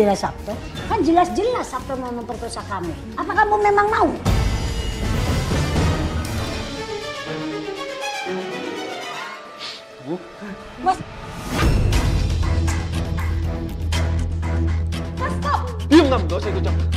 gila Sabto? Kan jelas-jelas Sabto mau memperkosa kamu. Apa kamu memang mau? Bu? Mas! Mas, stop! Diam kamu, gak usah ikut campur.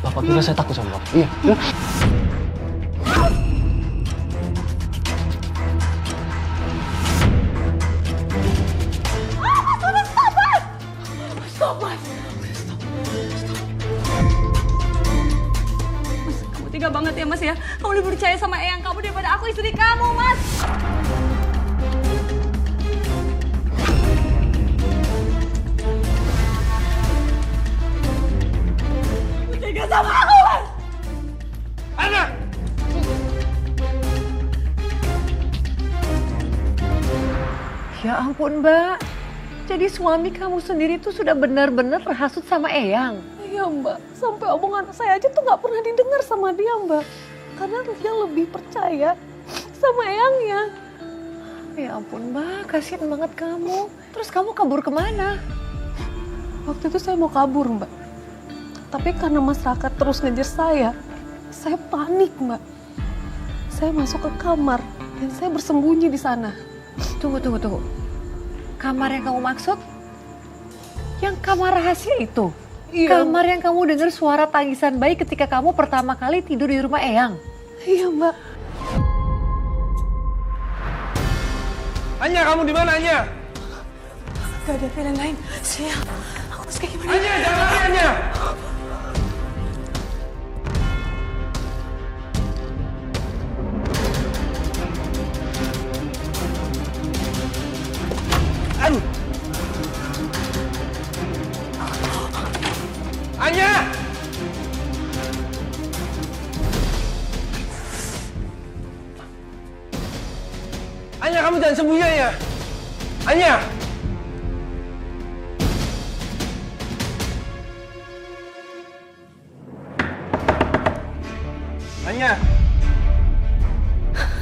Bapak kira saya takut sama Bapak. Iya. Tega banget ya Mas ya. Kamu lebih percaya sama Eyang kamu daripada aku istri kamu, Mas. Kamu tega sama aku, Mas. Ana! Ya ampun Mbak, jadi suami kamu sendiri tuh sudah benar-benar terhasut sama Eyang. Iya Mbak, sampai omongan saya aja tuh nggak pernah didengar sama dia Mbak. Karena dia lebih percaya sama Eyangnya. Ya ampun Mbak, kasihan banget kamu. Terus kamu kabur kemana? Waktu itu saya mau kabur Mbak. Tapi karena masyarakat terus ngejar saya panik Mbak. Saya masuk ke kamar dan saya bersembunyi di sana. Tunggu. Kamar yang kamu maksud? Yang kamar rahasia itu? Iya. Kamar yang kamu dengar suara tangisan bayi ketika kamu pertama kali tidur di rumah Eyang? Iya Mbak. Anya, kamu di mana Anya? Gak ada pilihan lain. Aku harus kayak gimana? Anya, jangan lari Anya! Aduh! Anya! Anya, kamu jangan sembunyi ya. Anya! Anya!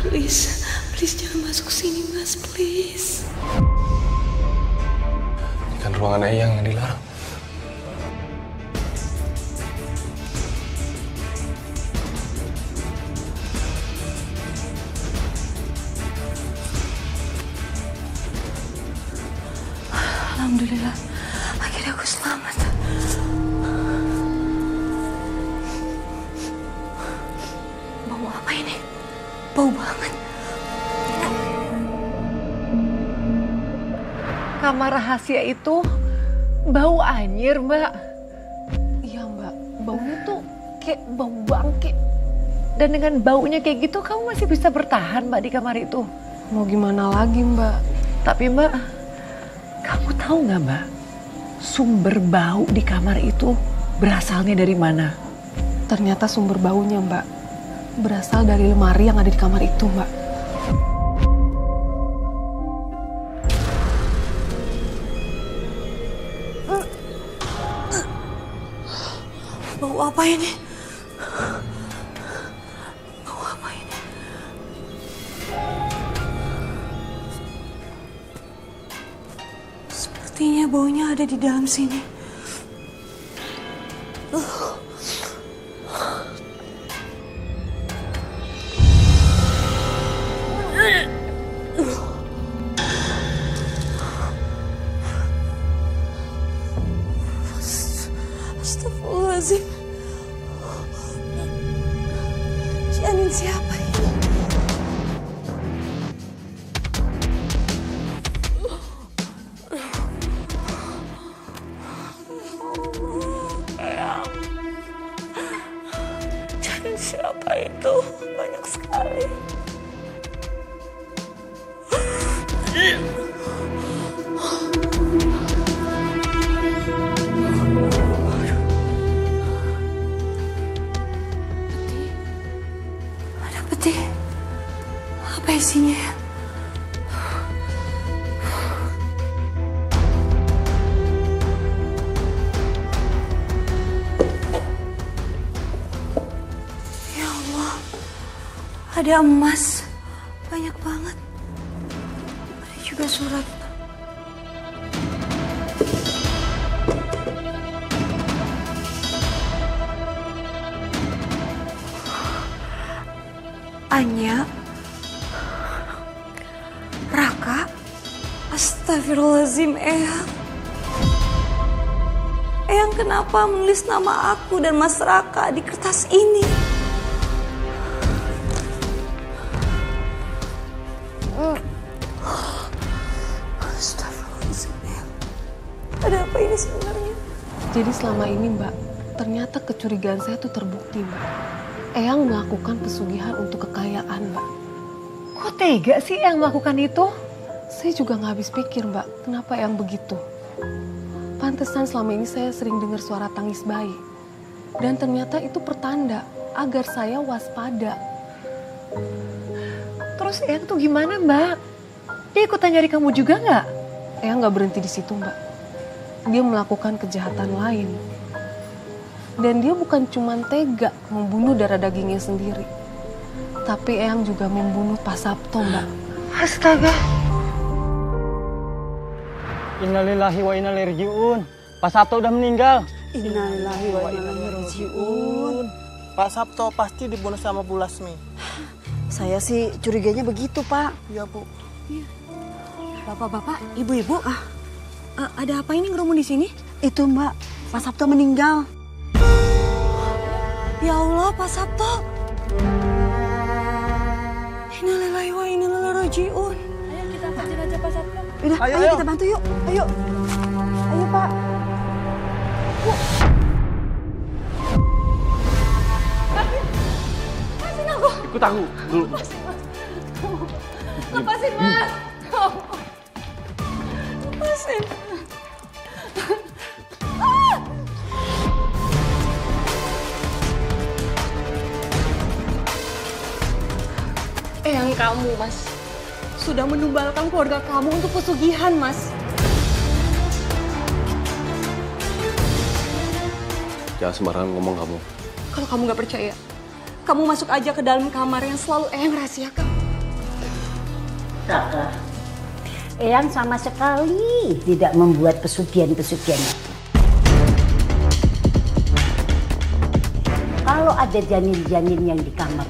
Please jangan masuk sini Mas, please. Ini kan ruangan Eyang yang dilarang. Alhamdulillah, akhirnya aku selamat. Bau apa ini? Bau banget. Kamar rahasia itu bau anyir Mbak. Iya Mbak, baunya tuh kayak bau bangke. Dan dengan baunya kayak gitu kamu masih bisa bertahan Mbak di kamar itu? Mau gimana lagi Mbak? Tapi Mbak, kamu tahu nggak Mbak, sumber bau di kamar itu berasalnya dari mana? Ternyata sumber baunya Mbak berasal dari lemari yang ada di kamar itu Mbak. Bau apa ini? Bau apa ini? Sepertinya baunya ada di dalam sini. Astagfirullahaladzim. Janin siapa ini? Janin siapa itu? Banyak sekali. Peti, apa isinya ya? Ya Allah, ada emas, banyak banget. Ada juga surat. Anya, Raka, astagfirullahaladzim, Eyang. Eyang kenapa menulis nama aku dan Mas Raka di kertas ini? Astagfirullahaladzim, Eyang. Ada apa ini sebenarnya? Jadi selama ini Mbak, ternyata kecurigaan saya tuh terbukti Mbak. Eyang melakukan pesugihan untuk kekayaan Mbak. Kok tega sih yang melakukan itu? Saya juga nggak habis pikir Mbak, kenapa Eyang begitu. Pantesan selama ini saya sering dengar suara tangis bayi. Dan ternyata itu pertanda agar saya waspada. Terus Eyang tuh gimana Mbak? Dia ikutan nyari kamu juga nggak? Eyang nggak berhenti di situ Mbak. Dia melakukan kejahatan lain. Dan dia bukan cuma tega membunuh darah dagingnya sendiri. Tapi Eyang juga membunuh Pak Sabto Mbak. Astaga. Innalillahi wa inna ilaihi raji'un. Pak Sabto udah meninggal. Innalillahi wa inna ilaihi raji'un. Pak Sabto pasti dibunuh sama Bu Lasmi. Saya sih curiganya begitu, Pak. Iya, Bu. Bapak-bapak, ibu-ibu, ada apa ini ngerumun di sini? Itu Mbak, Pak Sabto meninggal. Ya Allah, Pak Sabto. Innalillahi wa inna ilaihi raji'un. Ayo kita panggil aja Pak Sabto. Udah, ayo kita bantu yuk. Ayo. Ayo Pak. Ikut aku dulu. Lepasin Mas. Lepasin. Eyang kamu Mas, sudah menumbalkan keluarga kamu untuk pesugihan Mas. Jangan sembarangan ngomong kamu. Kalau kamu nggak percaya, kamu masuk aja ke dalam kamar yang selalu Eyang rahasiakan. Raka, Eyang sama sekali tidak membuat pesugihan-pesugihan itu. Kalau ada janin-janin yang di kamar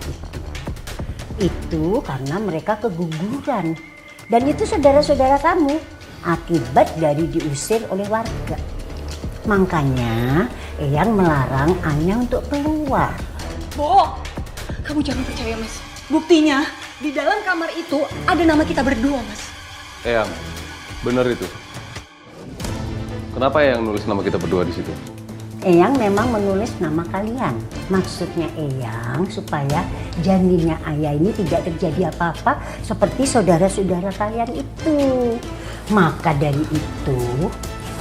itu karena mereka keguguran. Dan itu saudara-saudara kamu akibat dari diusir oleh warga. Makanya Eyang melarang Anya untuk keluar. Bo, kamu jangan percaya Mas. Buktinya di dalam kamar itu ada nama kita berdua Mas. Eyang, bener itu. Kenapa Eyang nulis nama kita berdua di situ? Eyang memang menulis nama kalian. Maksudnya Eyang supaya janinnya Ayah ini tidak terjadi apa-apa seperti saudara-saudara kalian itu. Maka dari itu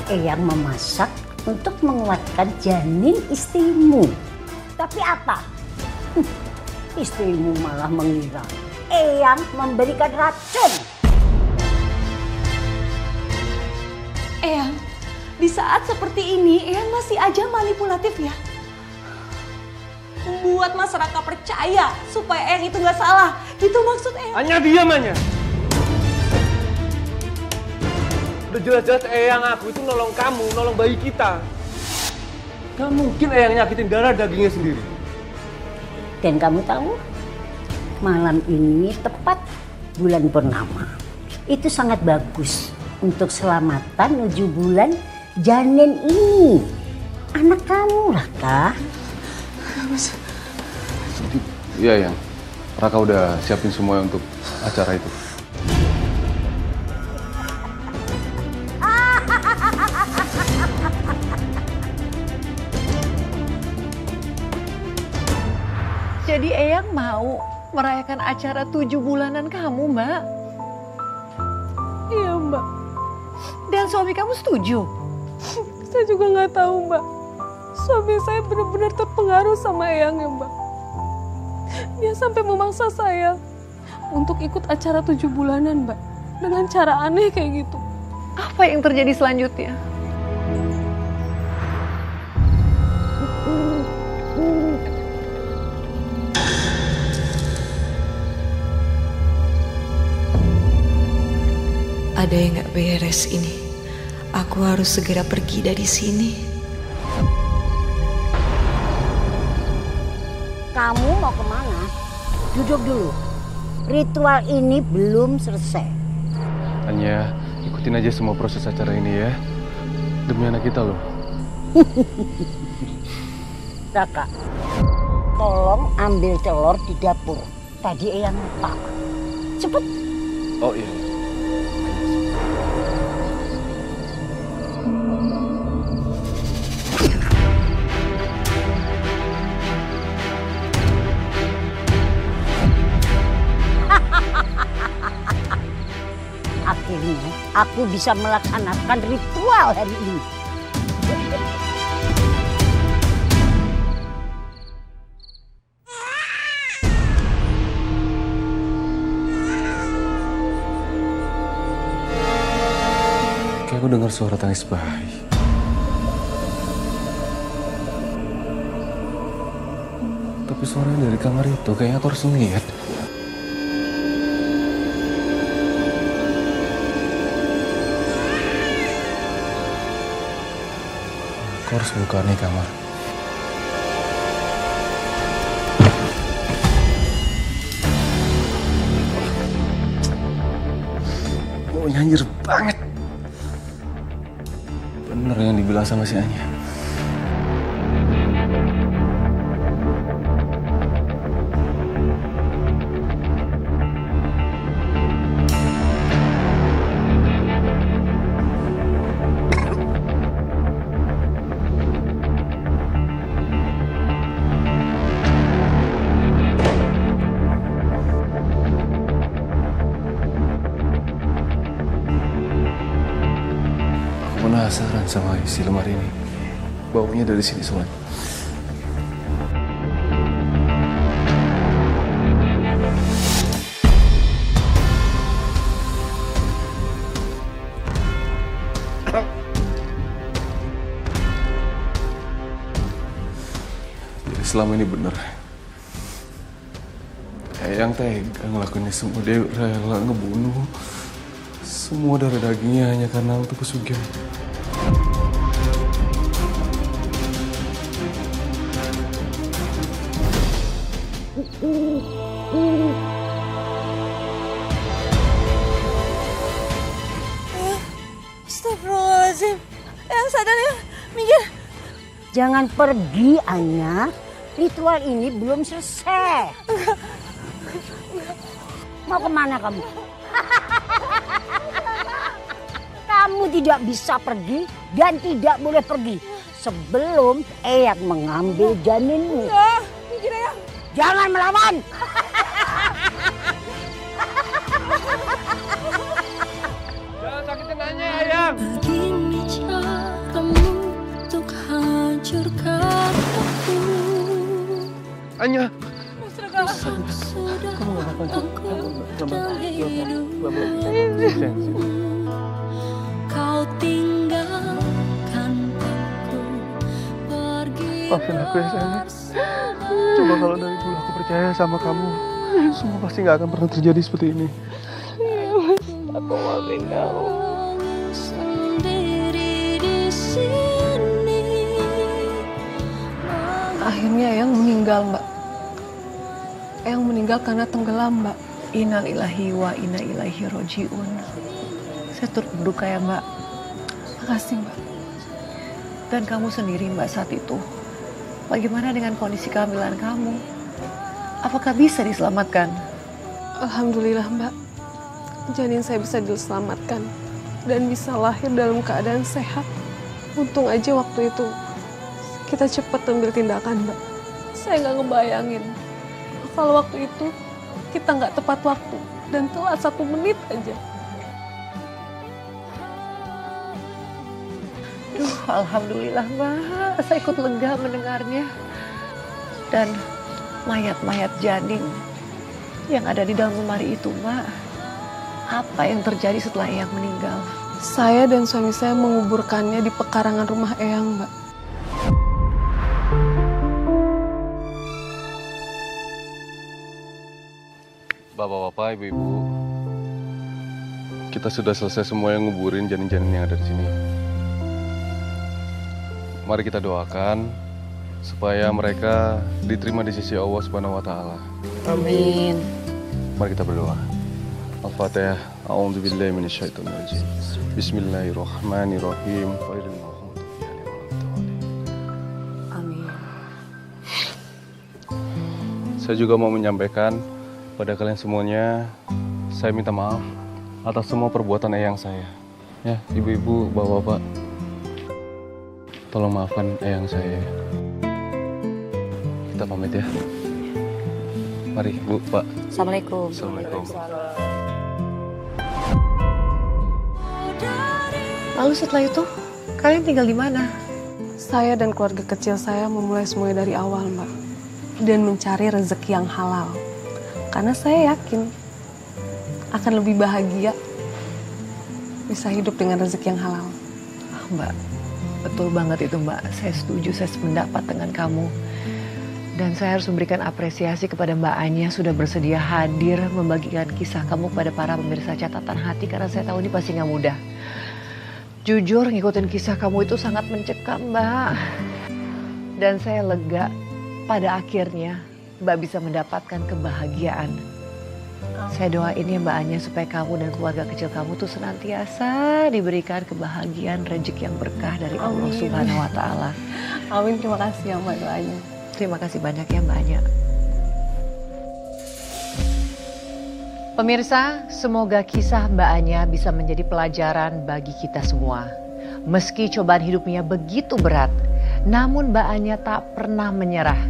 Eyang memasak untuk menguatkan janin istrimu. Tapi apa? Istrimu malah mengira Eyang memberikan racun. Eyang, di saat seperti ini Eyang masih aja manipulatif ya. Membuat masyarakat percaya supaya Eyang itu nggak salah. Gitu maksud Eyang. Anya diam Anya. Udah jelas-jelas Eyang aku itu nolong kamu, nolong bayi kita. Gak mungkin Eyang nyakitin darah dagingnya sendiri. Dan kamu tahu, malam ini tepat bulan purnama. Itu sangat bagus untuk selamatan 7 bulan janin ini. Anak kamu, Raka. Iya Yang, Raka udah siapin semuanya untuk acara itu. Jadi Eyang mau merayakan acara 7 bulanan kamu, Mbak? Iya Mbak, Dan suami kamu setuju? saya juga nggak tahu Mbak. Suami saya benar-benar terpengaruh sama Eyang ya Mbak. Dia sampai memaksa saya untuk ikut acara 7 bulanan Mbak. Dengan cara aneh kayak gitu. Apa yang terjadi selanjutnya? Ada yang gak beres ini. Aku harus segera pergi dari sini. Kamu mau kemana? duduk dulu. Ritual ini belum selesai. Anya, ikutin aja semua proses acara ini ya. Demi anak kita loh. Raka, tolong ambil telur di dapur. Tadi Eyang lupa. Cepet. Oh iya. Akhirnya aku bisa melaksanakan ritual hari ini. Kayak aku dengar suara tangis bayi. Tapi suaranya dari kamar itu, kayaknya aku harus ngeliat. Aku harus buka nih kamar. Oh, nyanjir banget. Bener yang dibilang sama si Anya. Penasaran sama isi lemari ini. Baunya dari sini semua. Jadi selama ini benar. Eyang tega ngelakuin semua, dia rela ngebunuh semua darah dagingnya hanya karena untuk pesugihan. Astagfirullahaladzim. Sadar ya, minggir. Jangan pergi, Anya. Ritual ini belum selesai. Mau kemana kamu? Kamu tidak bisa pergi dan tidak boleh pergi sebelum Eyang mengambil janinmu. Minggir ya. Jangan melawan. Jangan sakitin Anya, Eyang. Begini caramu untuk hancurkan aku. Anya. Sudah aku dalam hidupmu. Kau tinggalkan aku pergi. Maafin aku ya sayang. Coba kalau dari dulu aku percaya sama kamu, semua pasti nggak akan pernah terjadi seperti ini. Aku maafin kamu. Sendiri di sini. Akhirnya Eyang meninggal, Mbak. Eyang meninggal karena tenggelam, Mbak. Innalillahi wa inna ilaihi roji'un. Saya turut berduka ya, Mbak. Makasih, Mbak. Dan kamu sendiri, Mbak, saat itu. Bagaimana dengan kondisi kehamilan kamu? Apakah bisa diselamatkan? Alhamdulillah, Mbak. Janin saya bisa diselamatkan dan bisa lahir dalam keadaan sehat. Untung aja waktu itu kita cepat ambil tindakan, Mbak. Saya nggak ngebayangin kalau waktu itu kita nggak tepat waktu dan telat 1 menit aja. Duh, alhamdulillah, Mbak. Saya ikut lega mendengarnya. Dan mayat-mayat janin yang ada di dalam lemari itu, Mbak. Apa yang terjadi setelah Eyang meninggal? Saya dan suami saya menguburkannya di pekarangan rumah Eyang, Mbak. Bapak-bapak, ibu-ibu, kita sudah selesai semua yang nguburin janin-janin yang ada di sini. Mari kita doakan supaya mereka diterima di sisi Allah Subhanahu wa taala. Amin. Mari kita berdoa. Al-Fatihah. A'udzubillahi minasyaitonir rajim. Bismillahirrahmanirrahim. Ghairil maghdubi 'alaihim waladdallin. Amin. Saya juga mau menyampaikan pada kalian semuanya, saya minta maaf atas semua perbuatan eyang saya. Ya, ibu-ibu, bapak-bapak, tolong maafkan eyang saya. Kita pamit ya. Mari, Bu, Pak. Assalamualaikum. Assalamualaikum. Lalu setelah itu, kalian tinggal di mana? Saya dan keluarga kecil saya memulai semuanya dari awal, Mbak. Dan mencari rezeki yang halal. Karena saya yakin akan lebih bahagia bisa hidup dengan rezeki yang halal. Mbak, betul banget itu Mbak. Saya setuju, saya sependapat dengan kamu. Dan saya harus memberikan apresiasi kepada Mbak Anya sudah bersedia hadir membagikan kisah kamu kepada para pemirsa catatan hati. Karena saya tahu ini pasti gak mudah. Jujur ngikutin kisah kamu itu sangat mencekam Mbak. Dan saya lega pada akhirnya Mbak bisa mendapatkan kebahagiaan. Saya doain ya Mbak Anya supaya kamu dan keluarga kecil kamu tuh senantiasa diberikan kebahagiaan, rezeki yang berkah dari Allah Subhanahu wa taala. Amin, terima kasih ya Mbak doanya. Terima kasih banyak ya Mbak Anya. Pemirsa, semoga kisah Mbak Anya bisa menjadi pelajaran bagi kita semua. Meski cobaan hidupnya begitu berat, namun Mbak Anya tak pernah menyerah.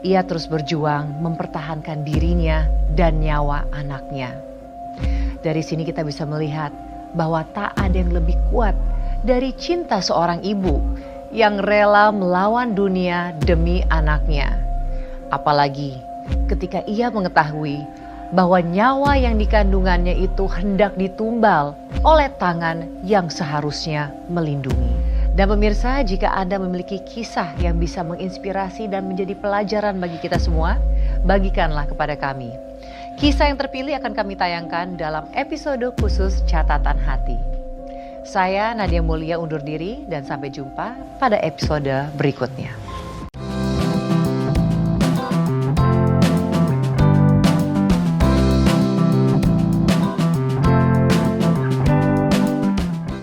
Ia terus berjuang mempertahankan dirinya dan nyawa anaknya. Dari sini kita bisa melihat bahwa tak ada yang lebih kuat dari cinta seorang ibu yang rela melawan dunia demi anaknya. Apalagi ketika ia mengetahui bahwa nyawa yang dikandungannya itu hendak ditumbal oleh tangan yang seharusnya melindungi. Dan pemirsa, jika Anda memiliki kisah yang bisa menginspirasi dan menjadi pelajaran bagi kita semua, bagikanlah kepada kami. Kisah yang terpilih akan kami tayangkan dalam episode khusus Catatan Hati. Saya Nadia Mulia undur diri dan sampai jumpa pada episode berikutnya.